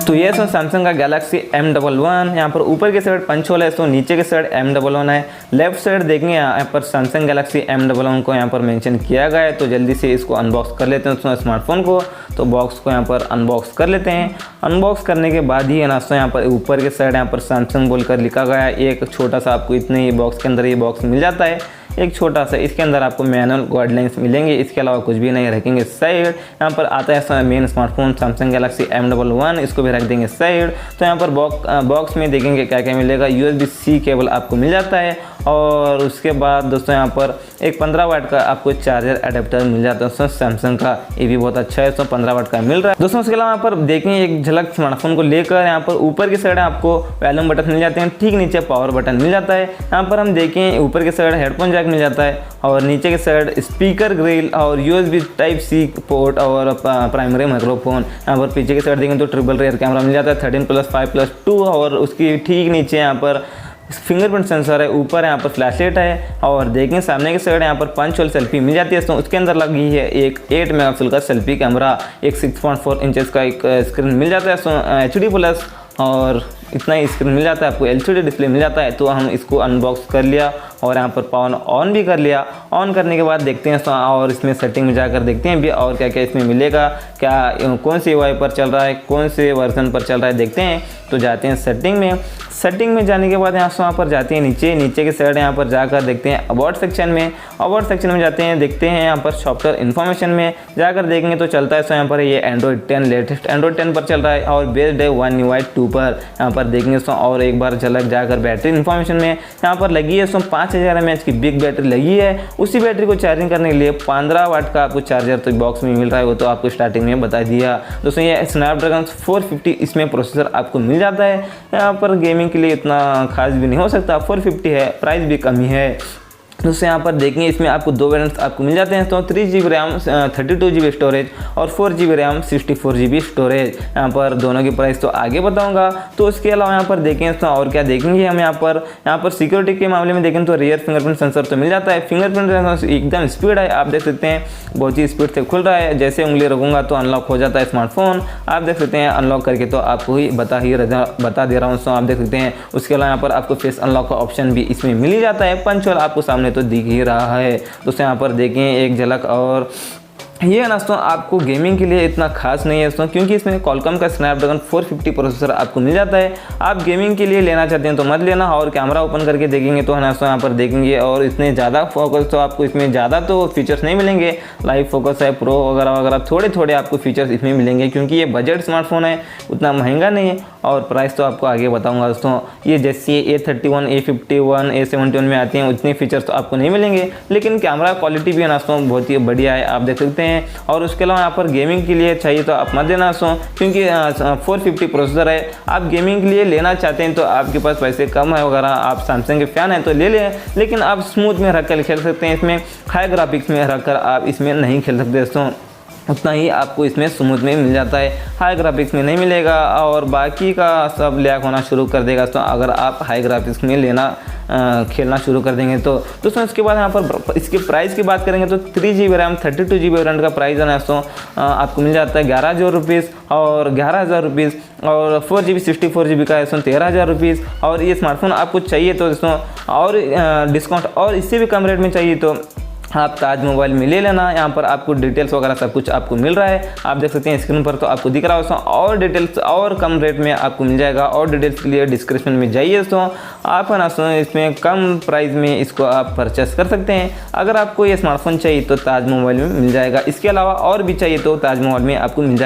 तो ये सैमसंग का गैलेक्सी M11। यहाँ पर ऊपर की साइड पंच होल है, तो नीचे की साइड M11 है। लेफ्ट साइड देखेंगे यहाँ पर सैमसंग गैलेक्सी M11 को यहाँ पर मेंशन किया गया है। तो जल्दी से इसको अनबॉक्स कर लेते हैं उसमें स्मार्टफोन को। तो बॉक्स को यहाँ पर अनबॉक्स कर लेते हैं। अनबॉक्स करने के बाद ही है ना, तो यहाँ पर ऊपर की साइड यहाँ पर सैमसंग बोलकर लिखा गया है। एक छोटा सा आपको इतने ही बॉक्स के अंदर ये बॉक्स मिल जाता है, एक छोटा सा। इसके अंदर आपको मैनुअल गाइडलाइंस मिलेंगे, इसके अलावा कुछ भी नहीं रखेंगे साइड। यहाँ पर आता है main smartphone Samsung Galaxy M11, इसको भी रख देंगे साइड। तो यहाँ पर बॉक्स में देखेंगे क्या क्या मिलेगा। USB-C केबल आपको मिल जाता है, और उसके बाद दोस्तों यहाँ पर एक 15 वाट का आपको चार्जर अडेप्टर मिल जाता है दोस्तों सैमसंग का। ये भी बहुत अच्छा है दोस्तों, 15 वाट का मिल रहा है दोस्तों। उसके अलावा यहाँ पर देखेंगे एक झलक स्मार्टफोन को लेकर। यहाँ पर ऊपर की साइड आपको वॉल्यूम बटन मिल जाते हैं, ठीक नीचे पावर बटन मिल जाता है। यहाँ पर हम देखें ऊपर की साइड हेडफोन जैक मिल जाता है, और नीचे की साइड स्पीकर ग्रिल और USB Type-C पोर्ट और प्राइमरी माइक्रोफोन। यहाँ पर पीछे की साइड देखें तो ट्रिपल रेयर कैमरा मिल जाता है 13+5+2, और उसकी ठीक नीचे यहाँ पर फिंगरप्रिंट सेंसर है। ऊपर यहाँ पर फ्लैशलाइट है, और देखें सामने की साइड यहाँ पर पंच होल सेल्फी मिल जाती है। तो उसके अंदर लगी है एक 8 मेगापिक्सल का सेल्फी कैमरा, एक 6.4 इंचेस का एक स्क्रीन मिल जाता है HD+, और इतना ही स्क्रीन मिल जाता है आपको, LCD डिस्प्ले मिल जाता है। तो हम इसको अनबॉक्स कर लिया और यहाँ पर पावर ऑन भी कर लिया। ऑन करने के बाद देखते हैं और इसमें सेटिंग में जाकर देखते हैं भी और क्या क्या इसमें मिलेगा, क्या कौन सी UI पर चल रहा है, कौन से वर्जन पर चल रहा है, देखते हैं। तो जाते हैं सेटिंग में। सेटिंग में जाने के बाद यहाँ पर जाते हैं नीचे की साइड, यहाँ पर जाकर देखते हैं अबाउट सेक्शन में। अबाउट सेक्शन में जाते हैं, देखते हैं यहाँ पर सॉफ्टवेयर इन्फॉर्मेशन में जाकर देखेंगे तो चलता है। सो यहाँ पर ये Android 10 लेटेस्ट Android 10 पर चल रहा है, और बेस्ड है One UI 2 पर। यहाँ पर देखेंगे सो और एक बार झलक जाकर बैटरी इन्फॉर्मेशन में। यहाँ पर लगी है 5000 mAh की बिग बैटरी लगी है। उसी बैटरी को चार्जिंग करने के लिए 15 वाट का आपको चार्जर तो बॉक्स में मिल रहा है, वो तो आपको स्टार्टिंग में बता दिया दोस्तों। ये स्नैपड्रैगन 450 इसमें प्रोसेसर आपको मिल जाता है। यहाँ पर गेमिंग के लिए इतना खास भी नहीं हो सकता, 450 है, प्राइस भी कम ही है दोस्तों। यहाँ पर देखेंगे इसमें आपको दो वेरिएंट्स आपको मिल जाते हैं। तो 3GB रैम 32GB स्टोरेज और 4GB रैम 64GB स्टोरेज। यहाँ पर दोनों की प्राइस तो आगे बताऊंगा। तो उसके अलावा यहाँ पर देखें तो और क्या देखेंगे हम, यहाँ पर सिक्योरिटी के मामले में देखें तो रियर फिंगरप्रिंट सेंसर तो मिल जाता है। फिंगरप्रिंट सेंसर एकदम स्पीड है, आप देख सकते हैं बहुत ही स्पीड से खुल रहा है। जैसे उंगली रखूँगा तो अनलॉक हो जाता है स्मार्टफोन, आप देख सकते हैं। अनलॉक करके तो आपको ही बता दे रहा हूँ, तो आप देख सकते हैं। उसके अलावा यहाँ पर आपको फेस अनलॉक का ऑप्शन भी इसमें मिल ही जाता है। पंच होल आपको सामने तो दिख ही रहा है दोस्तों। यहाँ पर देखें एक झलक, और ये है दोस्तों आपको गेमिंग के लिए इतना खास नहीं है दोस्तों, क्योंकि इसमें कॉलकॉम का स्नैपड्रैगन 450 प्रोसेसर आपको मिल जाता है। आप गेमिंग के लिए लेना चाहते हैं तो मत लेना। और कैमरा ओपन करके देखेंगे तो है ना दोस्तों, यहाँ पर देखेंगे और इतने ज़्यादा फोकस तो आपको इसमें ज़्यादा तो फीचर्स नहीं मिलेंगे। लाइव फोकस है, प्रो वगैरह वगैरह थोड़े थोड़े आपको फीचर्स इसमें मिलेंगे, क्योंकि ये बजट स्मार्टफोन है, उतना महंगा नहीं है। और प्राइस तो आपको आगे बताऊंगा दोस्तों। ये जैसे A31, A51, A71 में आती हैं उतने फीचर्स तो आपको नहीं मिलेंगे, लेकिन कैमरा क्वालिटी भी है ना दोस्तों बहुत ही बढ़िया है, आप देख सकते हैं। और उसके अलावा यहाँ पर गेमिंग के लिए चाहिए तो आप मत देना दोस्तों, क्योंकि 450 प्रोसेसर है। आप गेमिंग के लिए लेना चाहते हैं तो आपके पास पैसे कम है वगैरह, आप सैमसंग के फैन हैं तो ले लें, लेकिन आप स्मूथ में रख कर खेल सकते हैं। इसमें हाई ग्राफिक्स में रख कर आप इसमें नहीं खेल सकते दोस्तों, उतना ही आपको इसमें स्मूथ में मिल जाता है, हाई ग्राफिक्स में नहीं मिलेगा। और बाकी का सब लैग होना शुरू कर देगा तो अगर आप हाई ग्राफिक्स में खेलना शुरू कर देंगे तो दोस्तों। इसके बाद यहाँ पर इसके प्राइस की बात करेंगे तो 3GB रैम 32GB वेरिएंट का प्राइस है ना दोस्तों आपको मिल जाता है 11,000 रुपीज़ और 11,000 रुपीज़। और 4GB 64GB का है दोस्तों 13,000 रुपीज़। और ये स्मार्टफोन आपको चाहिए तो दोस्तों और डिस्काउंट और इससे भी कम रेट में चाहिए तो आप ताज मोबाइल में ले लेना। यहाँ पर आपको डिटेल्स वगैरह सब कुछ आपको मिल रहा है, आप देख सकते हैं स्क्रीन पर तो आपको दिख रहा है दोस्तों। और डिटेल्स और कम रेट में आपको मिल जाएगा, और डिटेल्स के लिए डिस्क्रिप्शन में जाइए दोस्तों। आप है ना इसमें कम प्राइस में इसको आप परचेस कर सकते हैं। अगर आपको ये स्मार्टफोन चाहिए तो ताज मोबाइल में मिल जाएगा, इसके अलावा और भी चाहिए तो ताज मोबाइल में आपको मिल जाएगा।